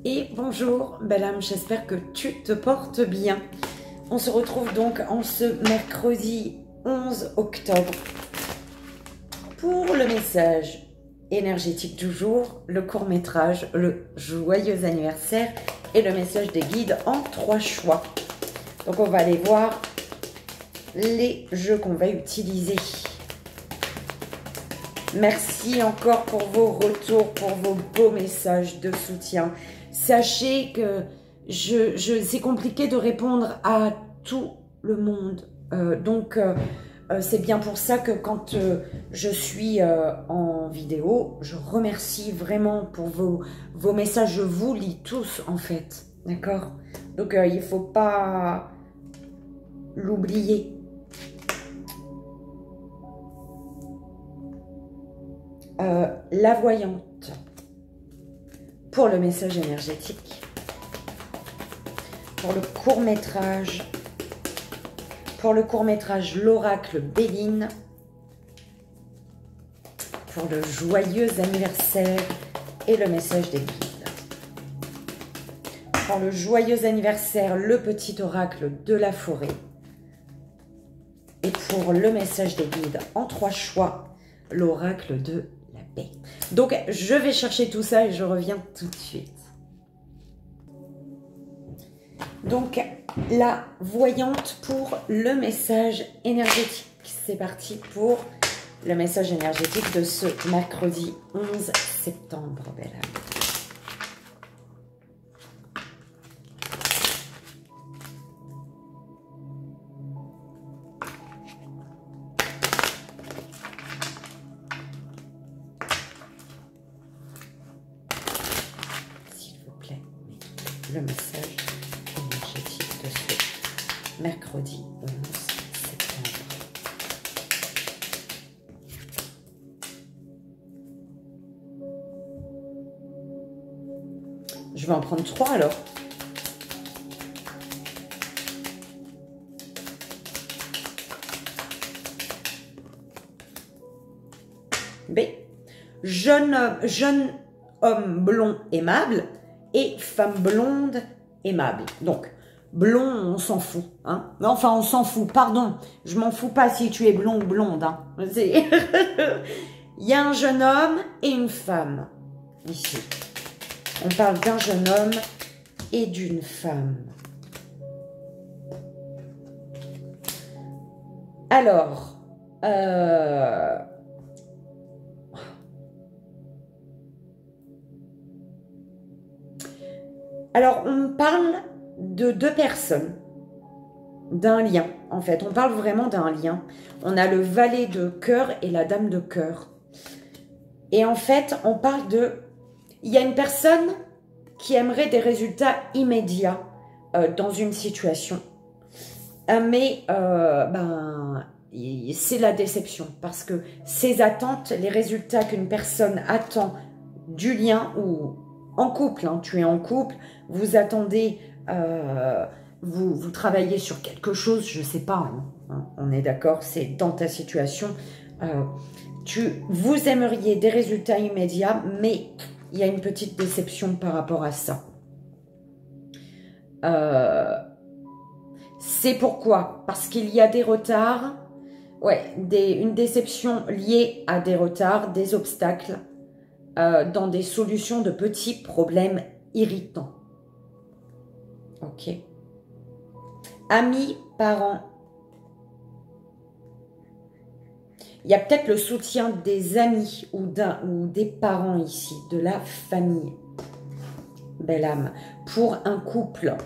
Et bonjour, belle âme, j'espère que tu te portes bien. On se retrouve donc en ce mercredi 11 octobre pour le message énergétique du jour, le court-métrage, le joyeux anniversaire et le message des guides en 3 choix. Donc on va aller voir les jeux qu'on va utiliser. Merci encore pour vos retours, pour vos beaux messages de soutien. Sachez que c'est compliqué de répondre à tout le monde. C'est bien pour ça que quand je suis en vidéo, je remercie vraiment pour vos messages. Je vous lis tous en fait. D'accord? Donc il ne faut pas l'oublier. La voyante pour le message énergétique, pour le court-métrage l'oracle Béline, pour le joyeux anniversaire et le message des guides. Pour le joyeux anniversaire, le petit oracle de la forêt. Et pour le message des guides en 3 choix, l'oracle de la paix. Donc, je vais chercher tout ça et je reviens tout de suite. Donc, la voyante pour le message énergétique. C'est parti pour le message énergétique de ce mercredi 11 septembre, belle âme. Le message énergétique de ce mercredi 11 septembre. Je vais en prendre 3 alors. B. Jeune homme blond aimable. Et femme blonde aimable. Donc, blond, on s'en fout. Hein? Enfin, on s'en fout, pardon. Je m'en fous pas si tu es blond ou blonde. Hein? Il y a un jeune homme et une femme. Ici. On parle d'un jeune homme et d'une femme. Alors, on parle de 2 personnes, d'un lien, en fait. On parle vraiment d'un lien. On a le valet de cœur et la dame de cœur. Et en fait, on parle de... Il y a une personne qui aimerait des résultats immédiats dans une situation. Mais c'est la déception. Parce que ces attentes, les résultats qu'une personne attend du lien ou... En couple, hein, tu es en couple, vous attendez, vous travaillez sur quelque chose, je ne sais pas, hein, on est d'accord, c'est dans ta situation. Vous aimeriez des résultats immédiats, mais il y a une petite déception par rapport à ça. C'est pourquoi? Parce qu'il y a des retards, une déception liée à des retards, des obstacles, dans des solutions de petits problèmes irritants. Ok. Amis, parents. Il y a peut-être le soutien des amis ou des parents ici, de la famille. Belle âme. Pour un couple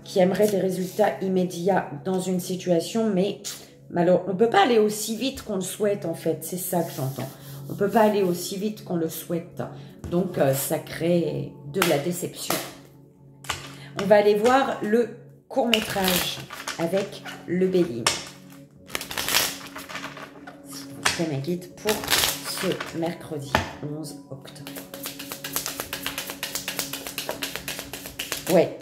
qui aimerait des résultats immédiats dans une situation, mais malheureusement, on ne peut pas aller aussi vite qu'on le souhaite en fait. C'est ça que j'entends. On ne peut pas aller aussi vite qu'on le souhaite. Donc, ça crée de la déception. On va aller voir le court-métrage avec le Béline. S'il vous plaît, mes guides, pour ce mercredi 11 octobre. Ouais,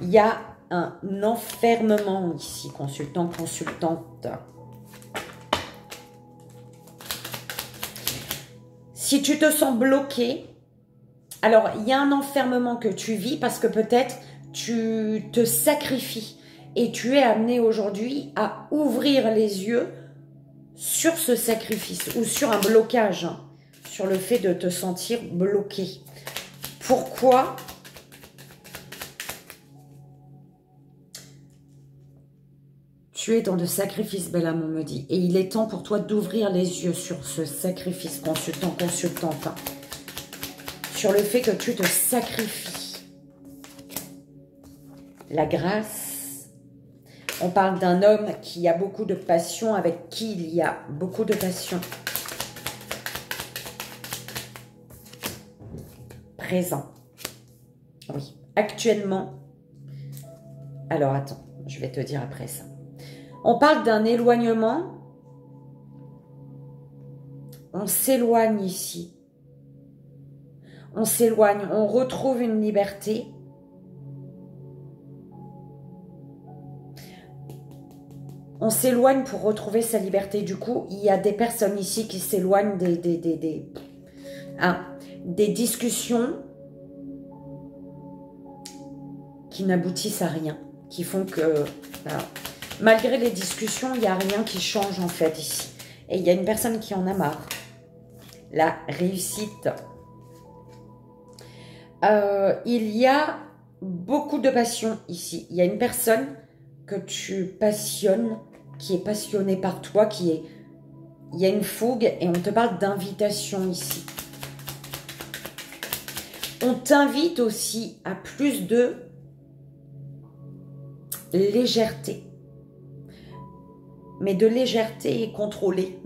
il y a un enfermement ici, consultant, consultante. Si tu te sens bloqué Alors, il y a un enfermement que tu vis parce que peut-être tu te sacrifies et tu es amené aujourd'hui à ouvrir les yeux sur ce sacrifice ou sur un blocage, hein, sur le fait de te sentir bloqué. Pourquoi ? Tu es dans le sacrifice, belle âme, on me dit. Et il est temps pour toi d'ouvrir les yeux sur ce sacrifice, consultant, consultante. Hein, sur le fait que tu te sacrifies. La grâce. On parle d'un homme qui a beaucoup de passion, avec qui il y a beaucoup de passion. Présent. Oui. Actuellement. Alors, attends. Je vais te dire après ça. On parle d'un éloignement. On s'éloigne ici. On s'éloigne. On retrouve une liberté. On s'éloigne pour retrouver sa liberté. Du coup, il y a des personnes ici qui s'éloignent des discussions qui n'aboutissent à rien. Qui font que... Voilà. Malgré les discussions, il n'y a rien qui change en fait ici. Et il y a une personne qui en a marre. La réussite. Il y a beaucoup de passion ici. Il y a une personne que tu passionnes, qui est passionnée par toi, il y a une fougue et on te parle d'invitation ici. On t'invite aussi à plus de légèreté. Mais de légèreté contrôlée.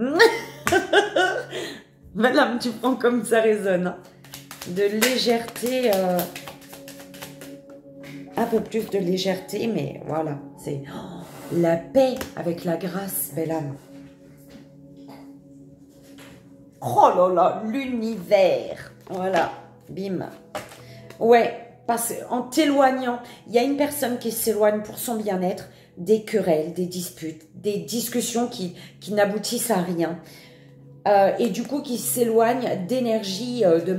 Madame, tu prends comme ça résonne. Hein. De légèreté, un peu plus de légèreté, mais voilà. C'est la paix avec la grâce, belle âme. Oh là là, l'univers. Voilà, bim. Ouais, parce qu'en t'éloignant, il y a une personne qui s'éloigne pour son bien-être, des querelles, des disputes, des discussions qui n'aboutissent à rien. Et du coup, qui s'éloignent d'énergie de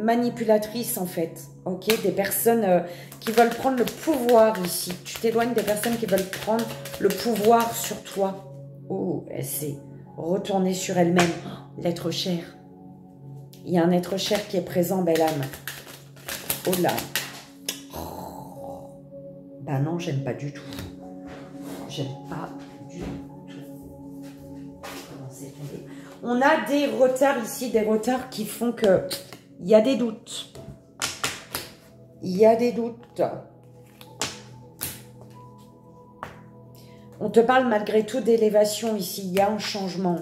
manipulatrice, en fait. Ok, des personnes qui veulent prendre le pouvoir ici. Tu t'éloignes des personnes qui veulent prendre le pouvoir sur toi. Oh, elle s'est retournée sur elle-même. Oh, l'être cher. Il y a un être cher qui est présent, belle âme. Oh là. Ben non, j'aime pas du tout. J'aime pas du tout. Comment c'est tombé? On a des retards ici, des retards qui font que il y a des doutes. Il y a des doutes. On te parle malgré tout d'élévation ici. Il y a un changement.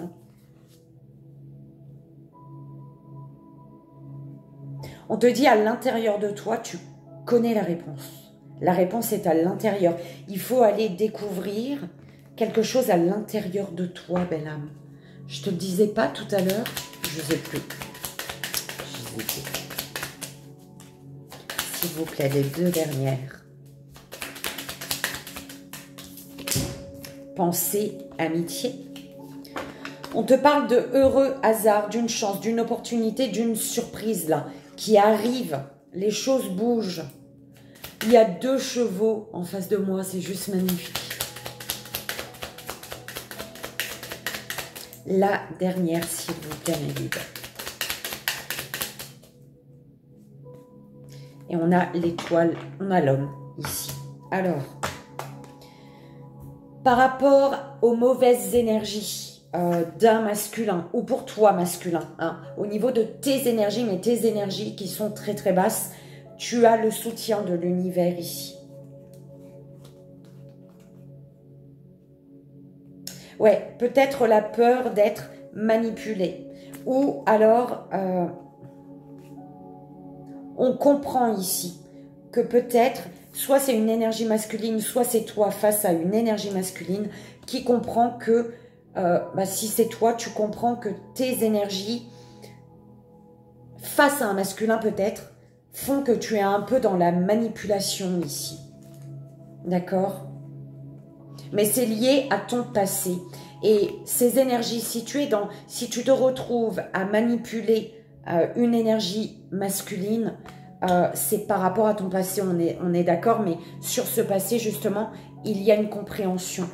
On te dit à l'intérieur de toi, tu connais la réponse. La réponse est à l'intérieur. Il faut aller découvrir quelque chose à l'intérieur de toi, belle âme. Je te le disais pas tout à l'heure, je ne sais plus. S'il vous plaît, les deux dernières. Pensée, amitié. On te parle de heureux hasard, d'une chance, d'une opportunité, d'une surprise là, qui arrive. Les choses bougent. Il y a 2 chevaux en face de moi, c'est juste magnifique. La dernière, s'il vous plaît, mes guides. Et on a l'étoile, on a l'homme ici. Alors, par rapport aux mauvaises énergies d'un masculin, ou pour toi masculin, hein, au niveau de tes énergies, mais tes énergies qui sont très très basses, tu as le soutien de l'univers ici. Ouais, peut-être la peur d'être manipulé. Ou alors, on comprend ici que peut-être, soit c'est une énergie masculine, soit c'est toi face à une énergie masculine qui comprend que, si c'est toi, tu comprends que tes énergies, face à un masculin peut-être, font que tu es un peu dans la manipulation ici. D'accord? Mais c'est lié à ton passé. Et ces énergies, si tu te retrouves à manipuler une énergie masculine, c'est par rapport à ton passé, on est d'accord, mais sur ce passé, justement, il y a une compréhension.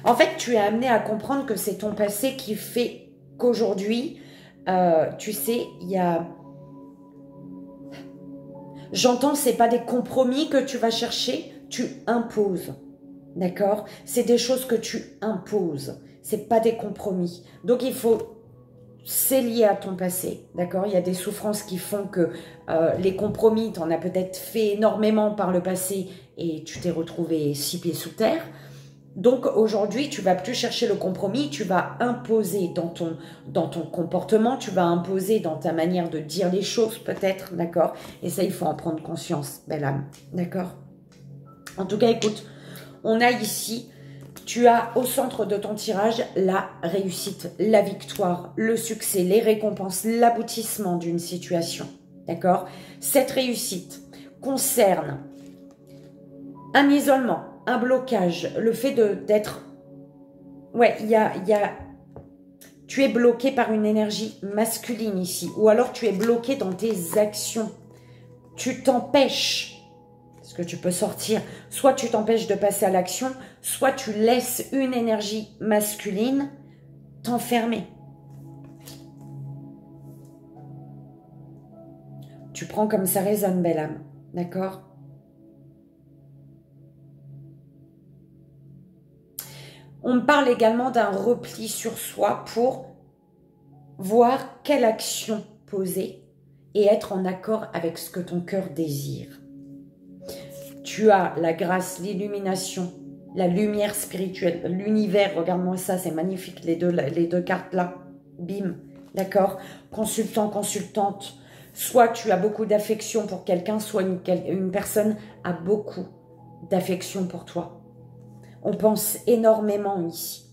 En fait, tu es amené à comprendre que c'est ton passé qui fait qu'aujourd'hui, tu sais, il y a... J'entends, c'est pas des compromis que tu vas chercher, tu imposes. D'accord? C'est des choses que tu imposes. C'est pas des compromis. Donc, il faut... C'est lié à ton passé, d'accord? Il y a des souffrances qui font que les compromis, tu en as peut-être fait énormément par le passé et tu t'es retrouvé 6 pieds sous terre. Donc aujourd'hui, tu vas plus chercher le compromis, tu vas imposer dans ton comportement, tu vas imposer dans ta manière de dire les choses peut-être, d'accord? Et ça, il faut en prendre conscience, belle âme, d'accord? En tout cas, écoute, on a ici... Tu as au centre de ton tirage la réussite, la victoire, le succès, les récompenses, l'aboutissement d'une situation. D'accord? Cette réussite concerne un isolement, un blocage, le fait d'être... Ouais, tu es bloqué par une énergie masculine ici. Ou alors tu es bloqué dans tes actions. Tu t'empêches... que tu peux sortir, soit tu t'empêches de passer à l'action, soit tu laisses une énergie masculine t'enfermer. Tu prends comme ça résonne, belle âme, d'accord? On me parle également d'un repli sur soi pour voir quelle action poser et être en accord avec ce que ton cœur désire. Tu as la grâce, l'illumination, la lumière spirituelle, l'univers. Regarde-moi ça, c'est magnifique, les deux cartes là. Bim, d'accord? Consultant, consultante. Soit tu as beaucoup d'affection pour quelqu'un, soit une personne a beaucoup d'affection pour toi. On pense énormément ici.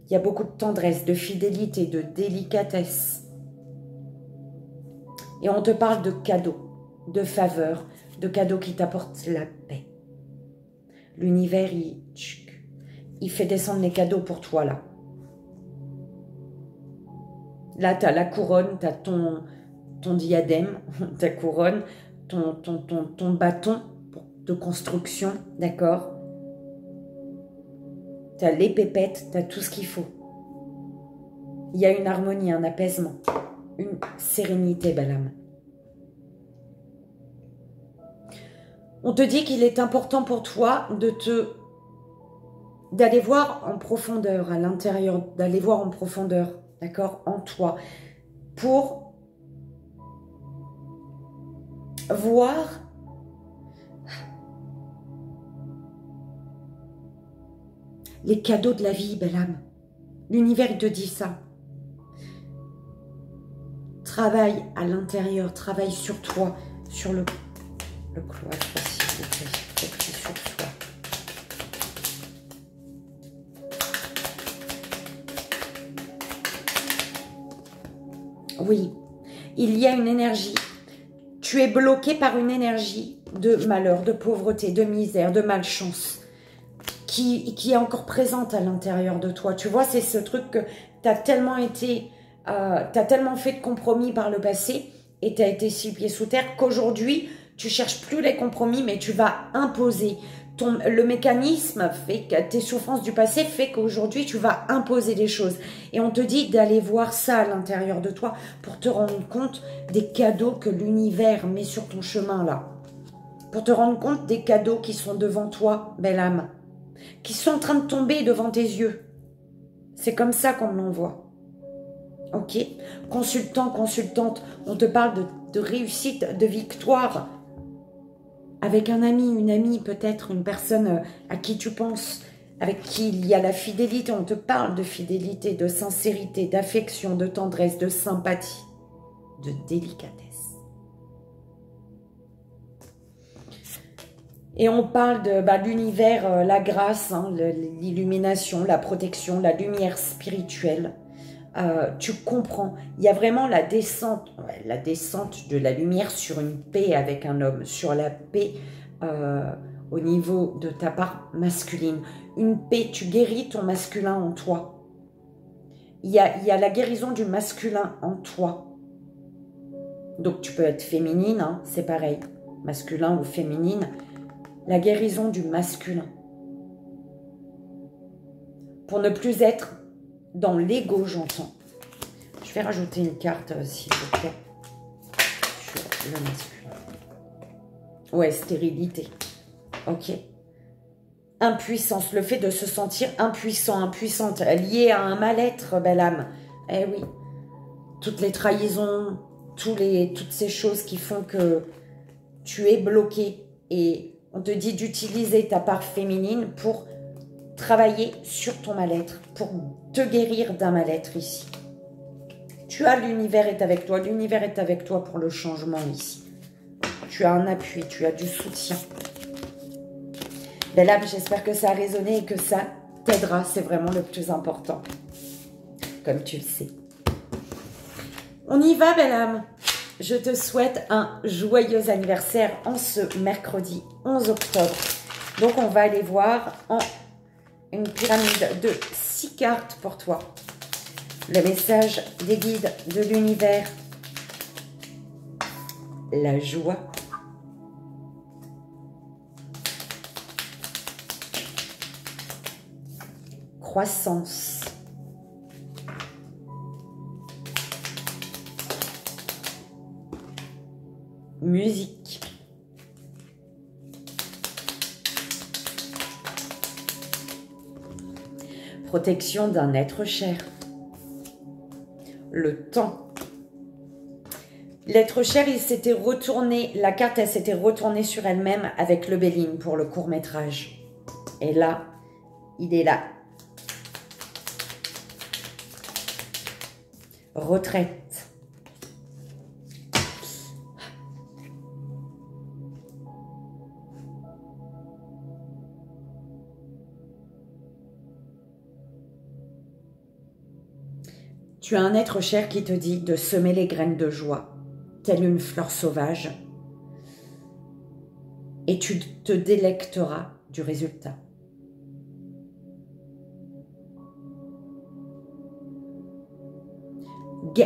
Il y a beaucoup de tendresse, de fidélité, de délicatesse. Et on te parle de cadeaux, de faveurs, de cadeaux qui t'apportent la paix. L'univers, il fait descendre les cadeaux pour toi, là. Là, tu as la couronne, tu as ton diadème, ta couronne, ton bâton de construction, d'accord? Tu as les pépettes, tu as tout ce qu'il faut. Il y a une harmonie, un apaisement, une sérénité, belle âme. On te dit qu'il est important pour toi d'aller voir en profondeur, à l'intérieur, d'aller voir en profondeur, d'accord, en toi, pour voir les cadeaux de la vie, belle âme. L'univers, il te dit ça. Travaille à l'intérieur, travaille sur toi, sur le cloître, s'il vous plaît, replie sur soi. Oui, il y a une énergie. Tu es bloqué par une énergie de malheur, de pauvreté, de misère, de malchance qui est encore présente à l'intérieur de toi. Tu vois, c'est ce truc que tu as tellement été... tu as tellement fait de compromis par le passé et tu as été 6 pieds sous terre qu'aujourd'hui, tu cherches plus les compromis, mais tu vas imposer. Le mécanisme fait que tes souffrances du passé fait qu'aujourd'hui, tu vas imposer des choses. Et on te dit d'aller voir ça à l'intérieur de toi pour te rendre compte des cadeaux que l'univers met sur ton chemin là. Pour te rendre compte des cadeaux qui sont devant toi, belle âme. Qui sont en train de tomber devant tes yeux. C'est comme ça qu'on l'envoie. Ok? Consultant, consultante, on te parle de réussite, de victoire. Avec un ami, une amie, peut-être une personne à qui tu penses, avec qui il y a la fidélité. On te parle de fidélité, de sincérité, d'affection, de tendresse, de sympathie, de délicatesse. Et on parle de l'univers, la grâce, hein, l'illumination, la protection, la lumière spirituelle. Tu comprends, il y a vraiment la descente de la lumière sur une paix avec un homme, sur la paix au niveau de ta part masculine. Une paix, tu guéris ton masculin en toi. Il y a la guérison du masculin en toi. Donc, tu peux être féminine, hein, c'est pareil. Masculin ou féminine. La guérison du masculin. Pour ne plus être dans l'ego, j'entends. Je vais rajouter une carte, s'il vous plaît. Sur le masculin. Ouais, stérilité. Ok. Impuissance, le fait de se sentir impuissant, impuissante, lié à un mal-être, belle âme. Eh oui. Toutes les trahisons, toutes ces choses qui font que tu es bloqué. Et on te dit d'utiliser ta part féminine pour travailler sur ton mal-être, pour te guérir d'un mal-être ici. Tu as l'univers est avec toi. L'univers est avec toi pour le changement ici. Tu as un appui, tu as du soutien. Belle âme, j'espère que ça a résonné et que ça t'aidera. C'est vraiment le plus important. Comme tu le sais. On y va, belle âme. Je te souhaite un joyeux anniversaire en ce mercredi 11 octobre. Donc, on va aller voir en une pyramide de 6 cartes pour toi. Le message des guides de l'univers. La joie. Croissance. Musique. Protection d'un être cher. Le temps. L'être cher, il s'était retourné, la carte, elle s'était retournée sur elle-même avec le Béline pour le court-métrage. Et là, il est là. Retraite. Tu as un être cher qui te dit de semer les graines de joie, telle une fleur sauvage, et tu te délecteras du résultat.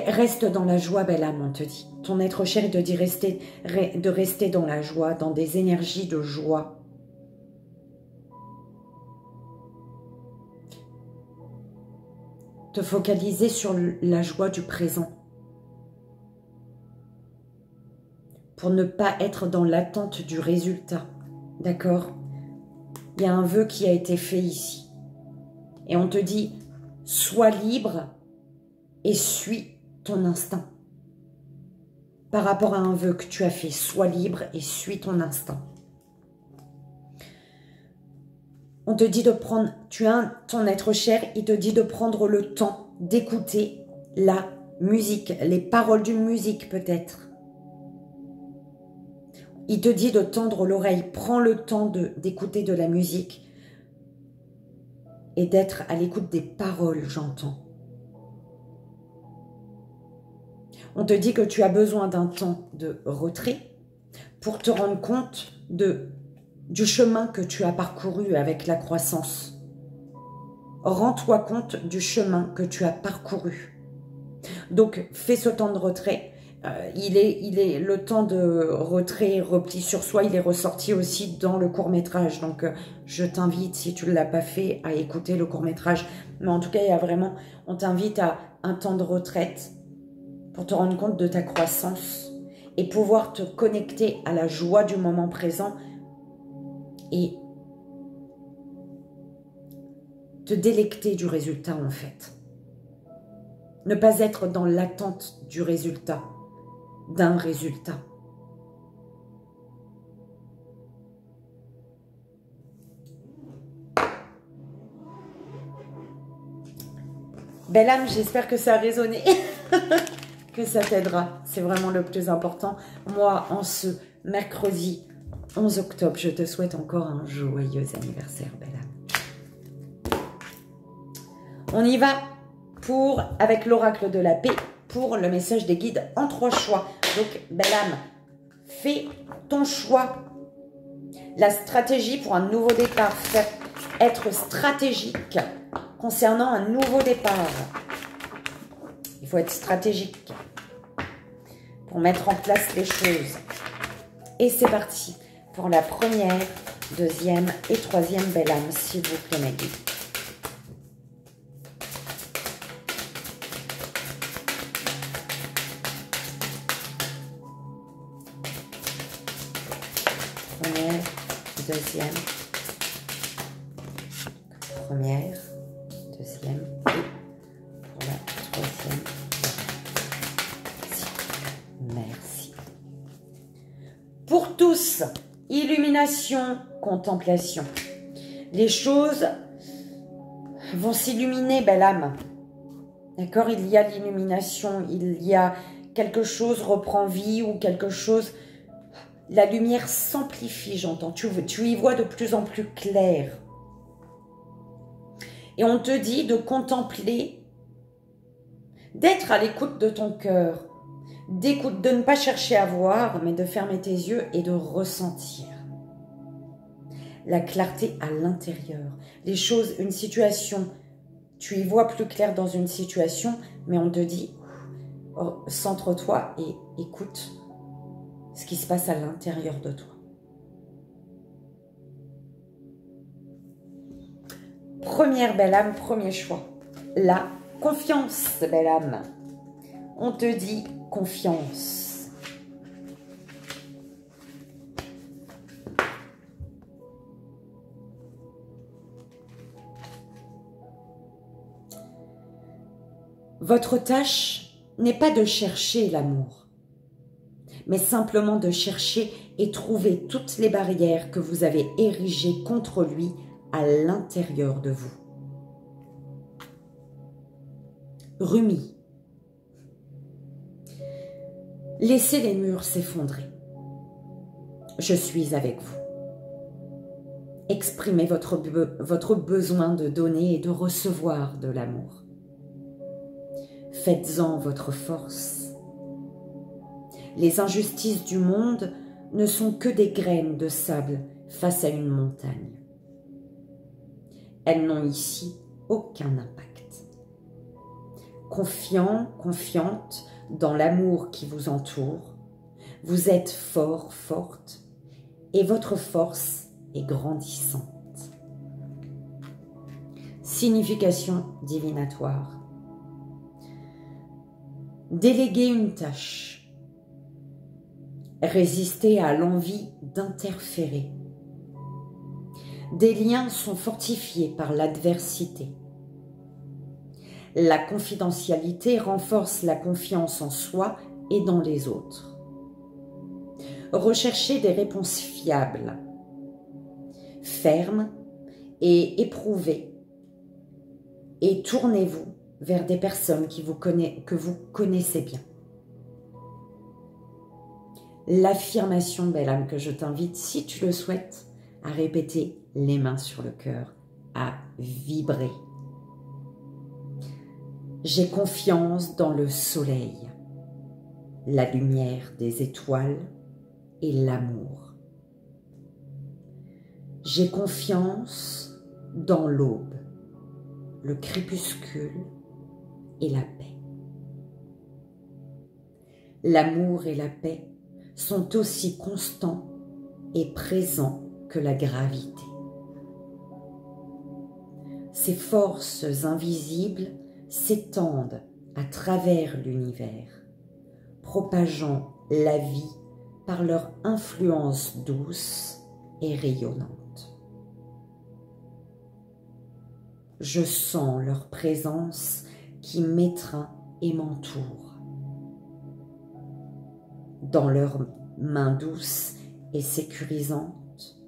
Reste dans la joie, belle âme, on te dit. Ton être cher te dit de rester dans la joie, dans des énergies de joie. Te focaliser sur la joie du présent. Pour ne pas être dans l'attente du résultat. D'accord? Il y a un vœu qui a été fait ici. Et on te dit, sois libre et suis ton instinct. Par rapport à un vœu que tu as fait, sois libre et suis ton instinct. On te dit de prendre, tu as ton être cher, il te dit de prendre le temps d'écouter la musique, les paroles d'une musique peut-être. Il te dit de tendre l'oreille, prends le temps d'écouter de la musique et d'être à l'écoute des paroles, j'entends. On te dit que tu as besoin d'un temps de retrait pour te rendre compte du chemin que tu as parcouru avec la croissance. Rends-toi compte du chemin que tu as parcouru. Donc, fais ce temps de retrait. Il est le temps de retrait, repli sur soi, il est ressorti aussi dans le court-métrage. Donc, je t'invite, si tu ne l'as pas fait, à écouter le court-métrage. Mais en tout cas, il y a vraiment, on t'invite à un temps de retraite pour te rendre compte de ta croissance et pouvoir te connecter à la joie du moment présent et te délecter du résultat en fait. Ne pas être dans l'attente du résultat, d'un résultat. Belle âme, j'espère que ça a résonné, que ça t'aidera. C'est vraiment le plus important. Moi, en ce mercredi 11 octobre, je te souhaite encore un joyeux anniversaire, belle âme. On y va avec l'oracle de la paix pour le message des guides en 3 choix. Donc, belle âme, fais ton choix. La stratégie pour un nouveau départ, être stratégique concernant un nouveau départ. Il faut être stratégique. pour mettre en place les choses. Et c'est parti pour la première, deuxième et troisième belle âme, s'il vous plaît, mes guides. Première, deuxième, première, deuxième et pour la troisième. Merci. Pour tous, illumination, contemplation. Les choses vont s'illuminer, belle âme. D'accord? Il y a l'illumination, il y a quelque chose reprend vie ou quelque chose... La lumière s'amplifie, j'entends. Tu y vois de plus en plus clair. Et on te dit de contempler, d'être à l'écoute de ton cœur, d'écoute, de ne pas chercher à voir, mais de fermer tes yeux et de ressentir. La clarté à l'intérieur. Les choses, une situation, tu y vois plus clair dans une situation, mais on te dit, centre-toi et écoute ce qui se passe à l'intérieur de toi. Première belle âme, premier choix. La confiance, belle âme. On te dit confiance. Votre tâche n'est pas de chercher l'amour, mais simplement de chercher et trouver toutes les barrières que vous avez érigées contre lui à l'intérieur de vous. Rumi. Laissez les murs s'effondrer. Je suis avec vous. Exprimez votre besoin de donner et de recevoir de l'amour. Faites-en votre force. Les injustices du monde ne sont que des graines de sable face à une montagne. Elles n'ont ici aucun impact. Confiant, confiante dans l'amour qui vous entoure, vous êtes fort, forte, et votre force est grandissante. Signification divinatoire. Déléguer une tâche. Résister à l'envie d'interférer. Des liens sont fortifiés par l'adversité. La confidentialité renforce la confiance en soi et dans les autres. Recherchez des réponses fiables, fermes et éprouvées. Et tournez-vous vers des personnes que vous connaissez bien. L'affirmation, belle âme, que je t'invite, si tu le souhaites, à répéter les mains sur le cœur, à vibrer. J'ai confiance dans le soleil, la lumière des étoiles et l'amour. J'ai confiance dans l'aube, le crépuscule et la paix. L'amour et la paix sont aussi constants et présents que la gravité. Ces forces invisibles s'étendent à travers l'univers, propageant la vie par leur influence douce et rayonnante. Je sens leur présence qui m'étreint et m'entoure. Dans leurs mains douces et sécurisantes,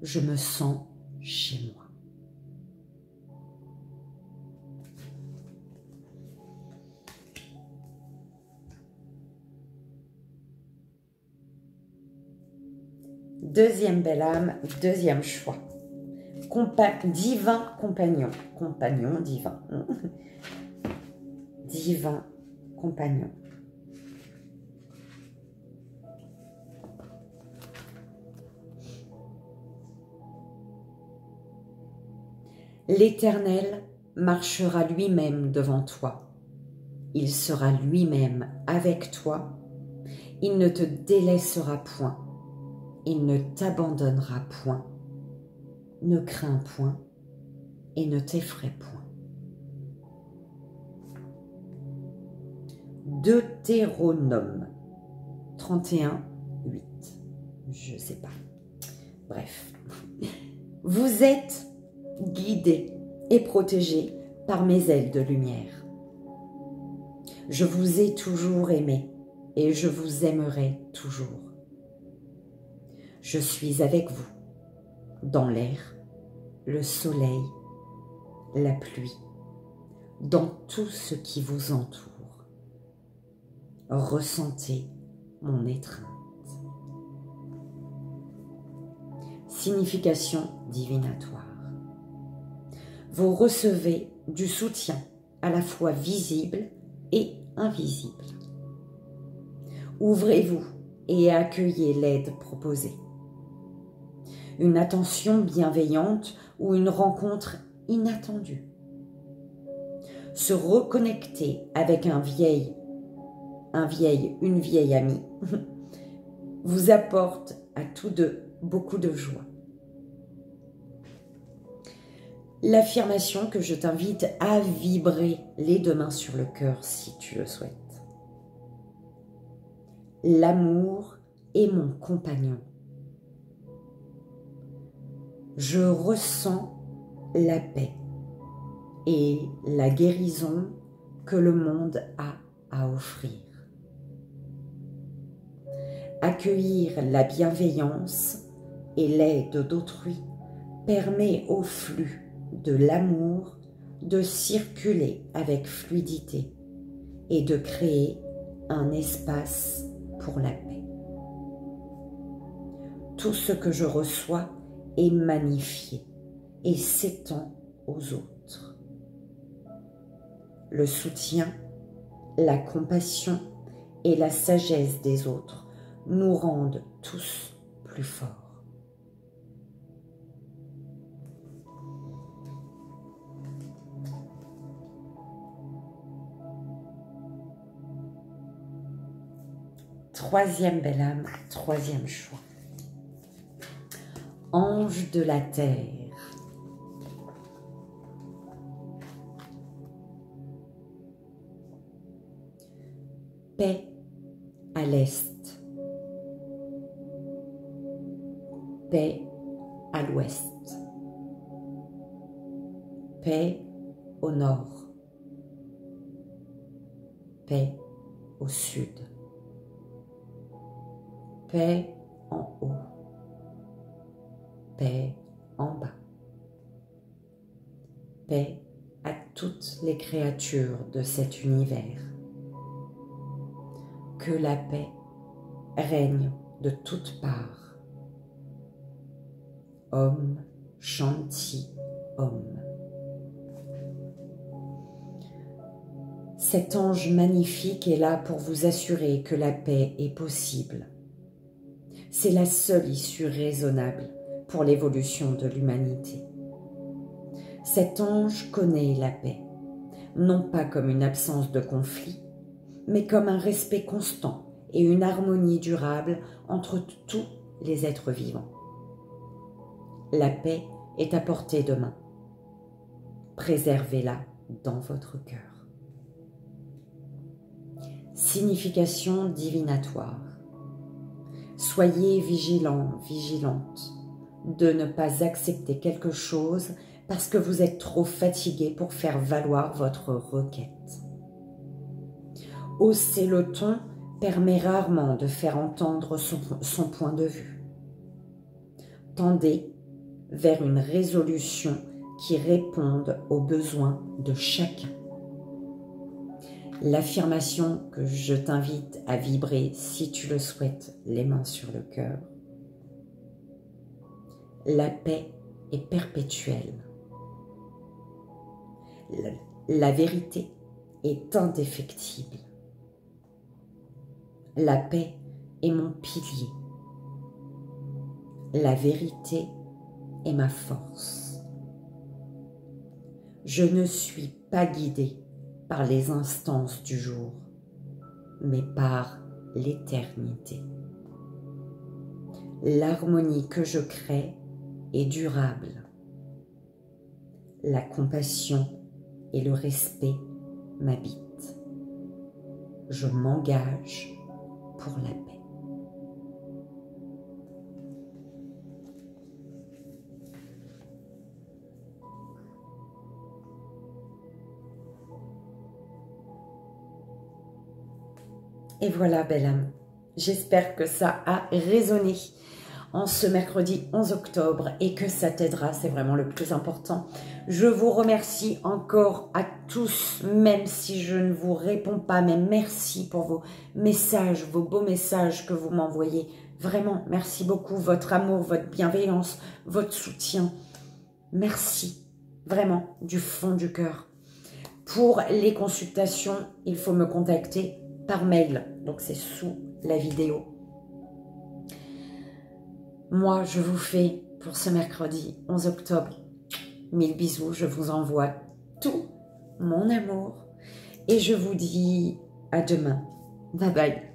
je me sens chez moi. Deuxième belle âme, deuxième choix. Divin compagnon. Compagnon divin. Divin compagnon. L'Éternel marchera lui-même devant toi. Il sera lui-même avec toi Il ne te délaissera point. Il ne t'abandonnera point. Ne crains point et ne t'effraie point. Deutéronome 31, 8. Je sais pas. Bref. Vous êtes guidés et protégés par mes ailes de lumière. Je vous ai toujours aimé et je vous aimerai toujours. Je suis avec vous, dans l'air, le soleil, la pluie, dans tout ce qui vous entoure. Ressentez mon étreinte. Signification divinatoire. Vous recevez du soutien à la fois visible et invisible. Ouvrez-vous et accueillez l'aide proposée. Une attention bienveillante ou une rencontre inattendue. Se reconnecter avec une vieille amie vous apporte à tous deux beaucoup de joie. L'affirmation que je t'invite à vibrer les deux mains sur le cœur si tu le souhaites. L'amour est mon compagnon. Je ressens la paix et la guérison que le monde a à offrir. Accueillir la bienveillance et l'aide d'autrui permet au flux de l'amour de circuler avec fluidité et de créer un espace pour la paix. Tout ce que je reçois est magnifié et s'étend aux autres. Le soutien, la compassion et la sagesse des autres nous rendent tous plus forts. Troisième belle âme, troisième choix. Ange de la terre. Paix à l'est. Paix à l'ouest. Paix au nord. Paix au sud. Paix en haut. Paix en bas. Paix à toutes les créatures de cet univers. Que la paix règne de toutes parts. Om Shanti Om. Cet ange magnifique est là pour vous assurer que la paix est possible. C'est la seule issue raisonnable pour l'évolution de l'humanité. Cet ange connaît la paix, non pas comme une absence de conflit, mais comme un respect constant et une harmonie durable entre tous les êtres vivants. La paix est à portée de main. Préservez-la dans votre cœur. Signification divinatoire. Soyez vigilants, vigilantes, de ne pas accepter quelque chose parce que vous êtes trop fatigué pour faire valoir votre requête. Hausser le ton permet rarement de faire entendre son point de vue. Tendez vers une résolution qui réponde aux besoins de chacun. L'affirmation que je t'invite à vibrer si tu le souhaites, les mains sur le cœur. La paix est perpétuelle. La vérité est indéfectible. La paix est mon pilier. La vérité est ma force. Je ne suis pas guidée par les instances du jour, mais par l'éternité. L'harmonie que je crée est durable. La compassion et le respect m'habitent. Je m'engage pour la paix. Et voilà, belle âme. J'espère que ça a résonné en ce mercredi 11 octobre et que ça t'aidera, c'est vraiment le plus important. Je vous remercie encore à tous, même si je ne vous réponds pas, mais merci pour vos messages, vos beaux messages que vous m'envoyez. Vraiment, merci beaucoup, votre amour, votre bienveillance, votre soutien. Merci, vraiment, du fond du cœur. Pour les consultations, il faut me contacter par mail, donc c'est sous la vidéo. Moi, je vous fais pour ce mercredi 11 octobre 1000 bisous, je vous envoie tout mon amour et je vous dis à demain. Bye bye.